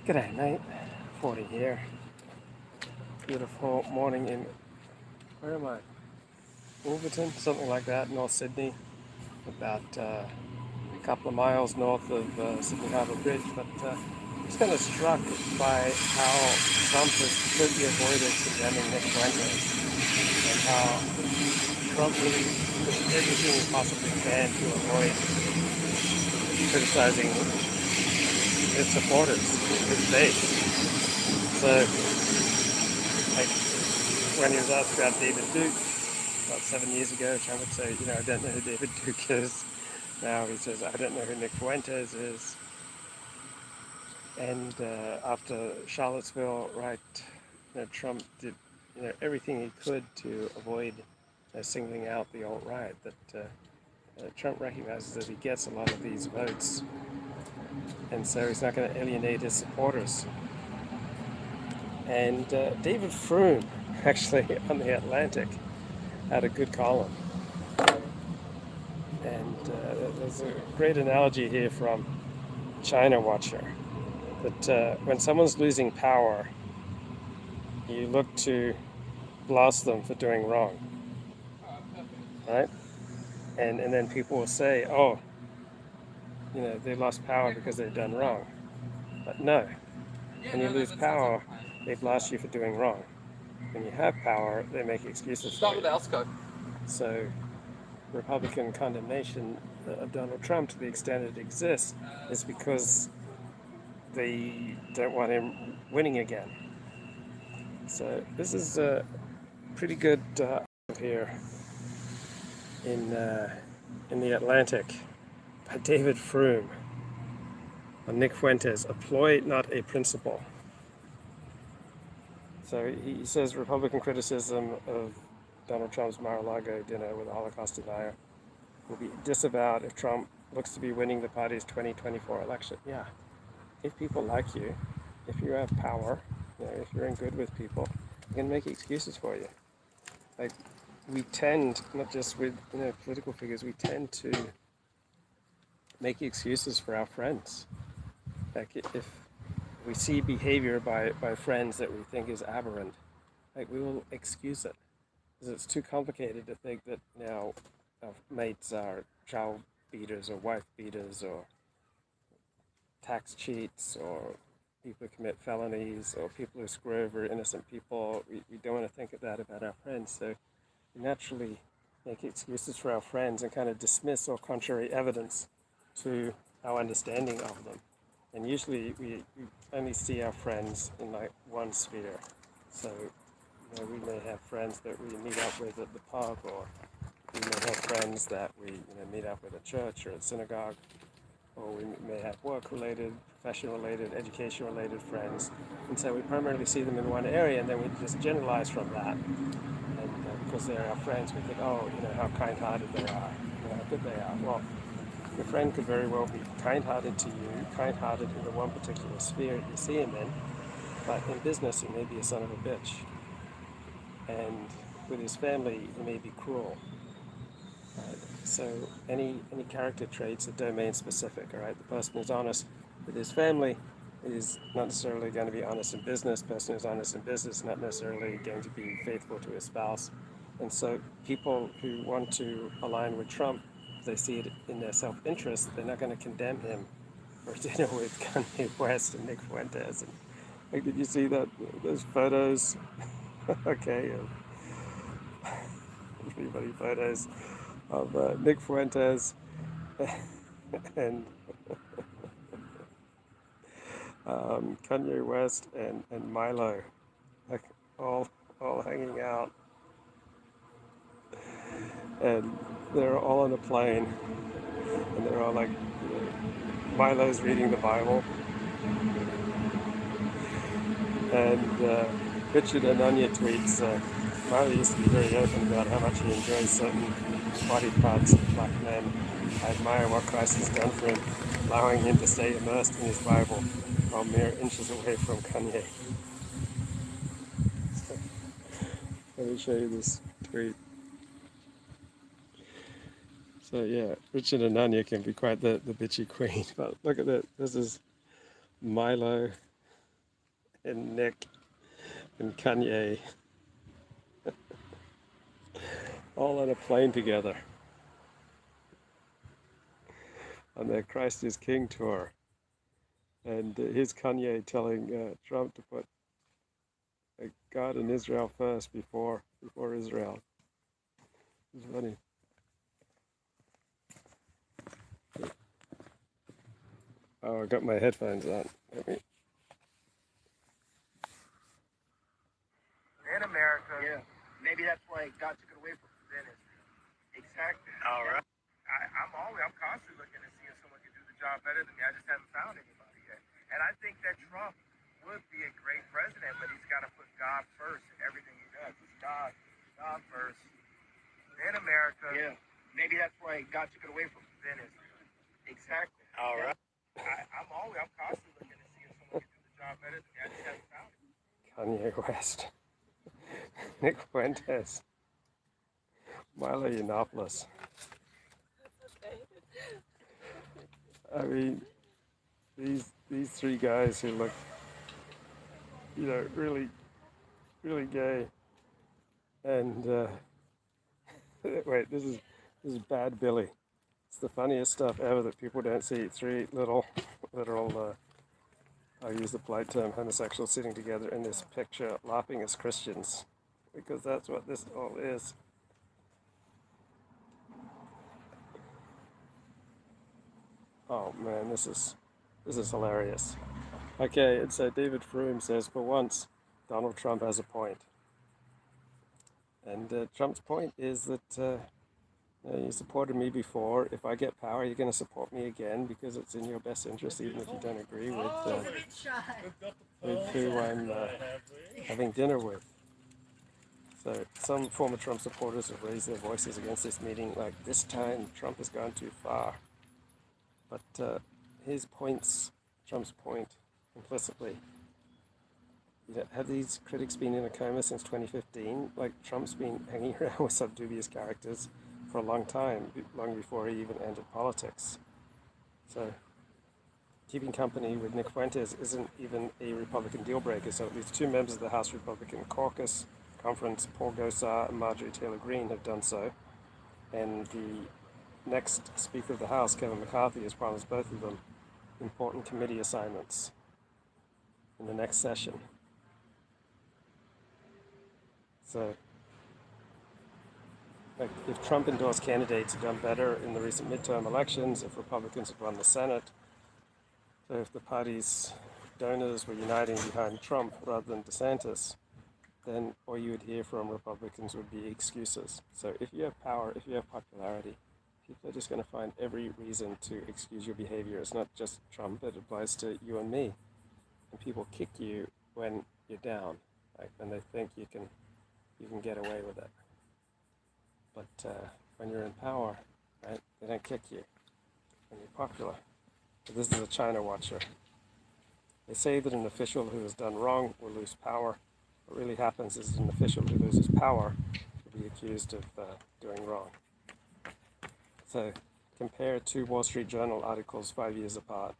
G'day mate, 40 here. Beautiful morning in, where am I? Wolverton, something like that, North Sydney. About a couple of miles north of Sydney Harbour Bridge. But just kind of struck by how Trump has completely avoided condemning Nick Fuentes and how Trump really did everything he possibly can to avoid criticizing his supporters, his base. So, like, when he was asked about David Duke about 7 years ago, Trump would say, I don't know who David Duke is. Now he says, I don't know who Nick Fuentes is. And after Charlottesville, right, Trump did everything he could to avoid singling out the alt-right. That Trump recognizes that he gets a lot of these votes, and so he's not going to alienate his supporters. And David Frum, actually, on The Atlantic, had a good column. And there's a great analogy here from China Watcher, that when someone's losing power, you look to blast them for doing wrong, right? And then people will say, oh, they lost power because they've done wrong. But no, when you lose power, they blast you for doing wrong. When you have power, they make excuses. Start with Alsco. So Republican condemnation of Donald Trump, to the extent it exists, is because they don't want him winning again. So this is a pretty good here in the Atlantic by David Frum on Nick Fuentes, a ploy, not a principle. So he says Republican criticism of Donald Trump's Mar-a-Lago dinner with a Holocaust denier will be disavowed if Trump looks to be winning the party's 2024 election. Yeah, if people like you, if you have power, if you're in good with people, they can make excuses for you. Like, we tend, not just with political figures, we tend to make excuses for our friends. Like, if we see behavior by friends that we think is aberrant, like, we will excuse it because it's too complicated to think that now our mates are child beaters or wife beaters or tax cheats or people who commit felonies or people who screw over innocent people. We don't want to think of that about our friends, so we naturally make excuses for our friends and kind of dismiss all contrary evidence to our understanding of them. And usually we only see our friends in like one sphere. So we may have friends that we meet up with at the pub, or we may have friends that we meet up with at church or at synagogue, or we may have work-related, profession-related, education-related friends. And so we primarily see them in one area, and then we just generalize from that. And because they're our friends, we think, oh, how kind-hearted they are, how good they are. Well, your friend could very well be kind-hearted to you, kind-hearted in the one particular sphere you see him in, but in business he may be a son of a bitch. And with his family he may be cruel. Right? So any character traits are domain specific. All right, the person who's honest with his family is not necessarily going to be honest in business. The person who's honest in business is not necessarily going to be faithful to his spouse. And so people who want to align with Trump, they see it in their self-interest, they're not going to condemn him for dinner with Kanye West and Nick Fuentes. And like, did you see those photos? Okay, really funny photos of Nick Fuentes and Kanye West and Milo, like all hanging out, and they're all on a plane, and they're all like, Milo's reading the Bible, and Richard Ananya tweets, Milo used to be very open about how much he enjoys certain body parts of black men. I admire what Christ has done for him, allowing him to stay immersed in his Bible while mere inches away from Kanye. So, let me show you this tweet. So yeah, Richard Ananya can be quite the bitchy queen, but look at that. This is Milo and Nick and Kanye all on a plane together on their Christ is King tour. And here's Kanye telling Trump to put God and Israel first before Israel. It's funny. Oh, I got my headphones on. Let me. In America, yeah. Maybe that's why God took it away from Fuentes. Exactly. All right. I'm constantly looking to see if someone can do the job better than me. I just haven't found anybody yet. And I think that Trump would be a great president, but he's got to put God first in everything he does. It's God first. In America, yeah. Maybe that's why God took it away from Fuentes. Exactly. All right. I'm constantly looking to see if someone can do the job better than me. I just haven't found it. Kanye West, Nick Fuentes, Milo Yiannopoulos. I mean, these three guys who look, really, really gay. And wait, this is Bad Billy. It's the funniest stuff ever that people don't see. Three literal, I'll use the polite term, homosexuals sitting together in this picture, laughing as Christians, because that's what this all is. Oh man, this is hilarious. Okay, and so David Frum says, for once, Donald Trump has a point. And Trump's point is that you supported me before. If I get power, you're going to support me again because it's in your best interest, even if you don't agree with who I'm having dinner with. So some former Trump supporters have raised their voices against this meeting, like this time Trump has gone too far. But his points, Trump's point, implicitly, have these critics been in a coma since 2015? Like, Trump's been hanging around with some dubious characters for a long time, long before he even entered politics. So, keeping company with Nick Fuentes isn't even a Republican deal breaker. So at least two members of the House Republican Caucus Conference, Paul Gosar and Marjorie Taylor Greene, have done so. And the next Speaker of the House, Kevin McCarthy, has promised both of them important committee assignments in the next session. So, like, if Trump-endorsed candidates had done better in the recent midterm elections, if Republicans had won the Senate, so if the party's donors were uniting behind Trump rather than DeSantis, then all you would hear from Republicans would be excuses. So if you have power, if you have popularity, people are just going to find every reason to excuse your behavior. It's not just Trump, it applies to you and me. And people kick you when you're down, like when they think you can get away with it. But when you're in power, right, they don't kick you when you're popular. But this is a China watcher. They say that an official who has done wrong will lose power. What really happens is an official who loses power will be accused of doing wrong. So compare two Wall Street Journal articles 5 years apart.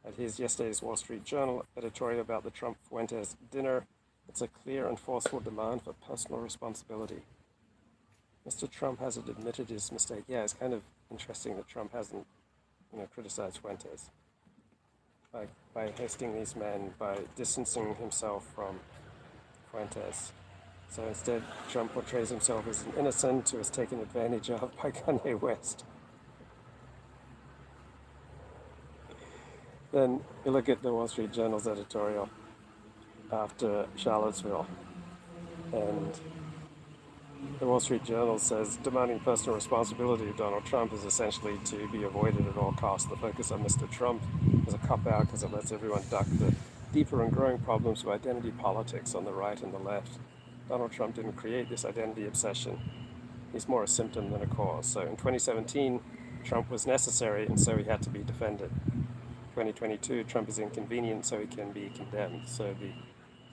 And here's yesterday's Wall Street Journal editorial about the Trump-Fuentes dinner. It's a clear and forceful demand for personal responsibility. Mr. Trump hasn't admitted his mistake. Yeah, it's kind of interesting that Trump hasn't, criticized Fuentes by hosting these men, by distancing himself from Fuentes. So instead, Trump portrays himself as an innocent who is taken advantage of by Kanye West. Then you look at the Wall Street Journal's editorial after Charlottesville, and the Wall Street Journal says demanding personal responsibility of Donald Trump is essentially to be avoided at all costs. The focus on Mr. Trump is a cop-out because it lets everyone duck the deeper and growing problems of identity politics on the right and the left. Donald Trump didn't create this identity obsession. He's more a symptom than a cause. So in 2017, Trump was necessary, and so he had to be defended. 2022, Trump is inconvenient, so he can be condemned. So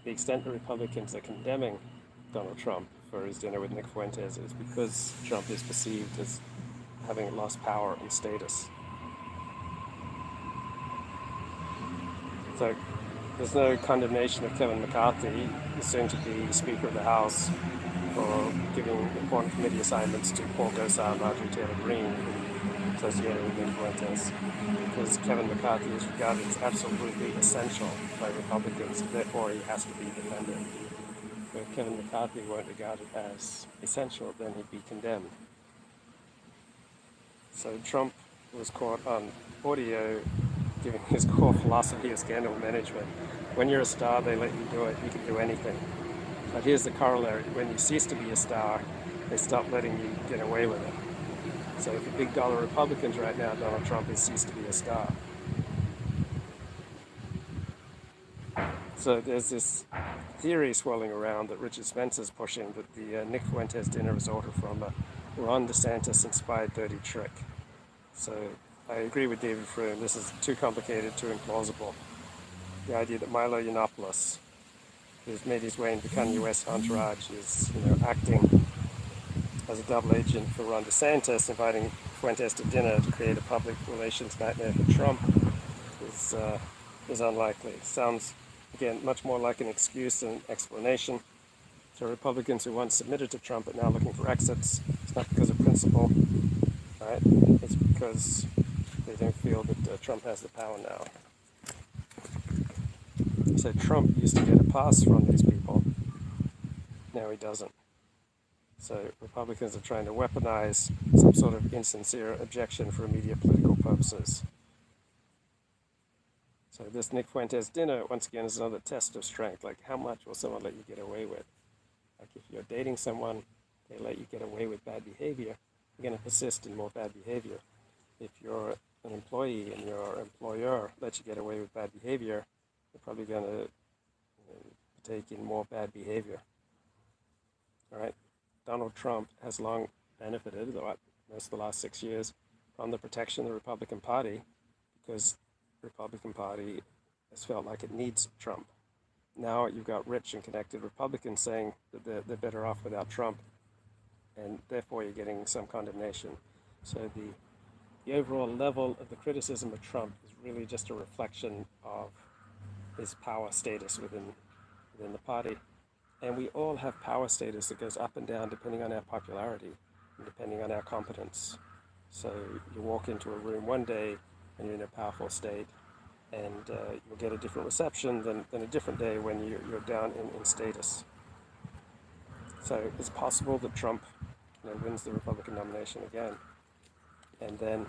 the extent that Republicans are condemning Donald Trump for his dinner with Nick Fuentes is because Trump is perceived as having lost power and status. So there's no condemnation of Kevin McCarthy, soon to be Speaker of the House, for giving important committee assignments to Paul Gosar and Marjorie Taylor Greene, associated with Nick Fuentes, because Kevin McCarthy is regarded as absolutely essential by Republicans, therefore he has to be defended. But if Kevin McCarthy weren't regarded as essential, then he'd be condemned. So Trump was caught on audio giving his core philosophy of scandal management. When you're a star, they let you do it. You can do anything. But here's the corollary. When you cease to be a star, they stop letting you get away with it. So for big dollar Republicans right now, Donald Trump has ceased to be a star. So there's this theory swirling around that Richard Spencer's pushing that the Nick Fuentes dinner was ordered from a Ron DeSantis inspired dirty trick. So I agree with David Frum. This is too complicated, too implausible. The idea that Milo Yiannopoulos, who's made his way into the Kanye West entourage, is acting as a double agent for Ron DeSantis, inviting Fuentes to dinner to create a public relations nightmare for Trump, is unlikely. Sounds, again, much more like an excuse than an explanation. So Republicans who once submitted to Trump are now looking for exits. It's not because of principle, right? It's because they don't feel that Trump has the power now. So Trump used to get a pass from these people. Now he doesn't. So Republicans are trying to weaponize some sort of insincere objection for immediate political purposes. So this Nick Fuentes dinner, once again, is another test of strength. Like, how much will someone let you get away with? Like, if you're dating someone, they let you get away with bad behavior, you're going to persist in more bad behavior. If you're an employee and your employer lets you get away with bad behavior, you're probably going to take in more bad behavior. All right? Donald Trump has long benefited, most of the last 6 years, from the protection of the Republican Party, because the Republican Party has felt like it needs Trump. Now you've got rich and connected Republicans saying that they're better off without Trump, and therefore you're getting some condemnation. So the overall level of the criticism of Trump is really just a reflection of his power status within the party. And we all have power status that goes up and down depending on our popularity and depending on our competence. So you walk into a room one day and you're in a powerful state, and you'll get a different reception than a different day when you're down in status. So it's possible that Trump wins the Republican nomination again, and then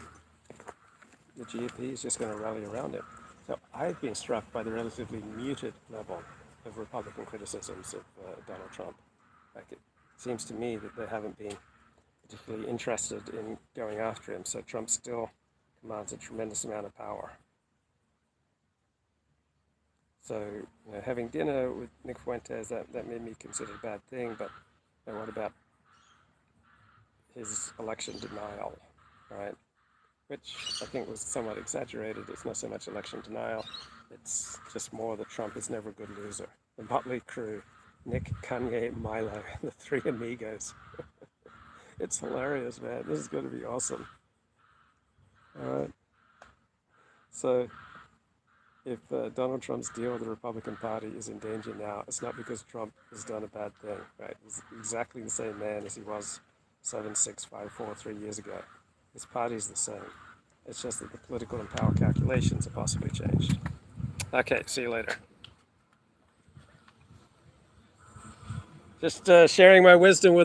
the GOP is just going to rally around him. So I've been struck by the relatively muted level of Republican criticisms of Donald Trump. Like, it seems to me that they haven't been particularly interested in going after him, so Trump still commands a tremendous amount of power. So, having dinner with Nick Fuentes, that made me consider a bad thing, but what about his election denial, right? Which I think was somewhat exaggerated. It's not so much election denial, it's just more that Trump is never a good loser. The Motley Crew, Nick, Kanye, Milo, the three amigos. It's hilarious, man. This is going to be awesome. All right. So, if Donald Trump's deal with the Republican Party is in danger now, it's not because Trump has done a bad thing, right? He's exactly the same man as he was 7, 6, 5, 4, 3 years ago. His party's the same. It's just that the political and power calculations have possibly changed. Okay, see you later. Just sharing my wisdom with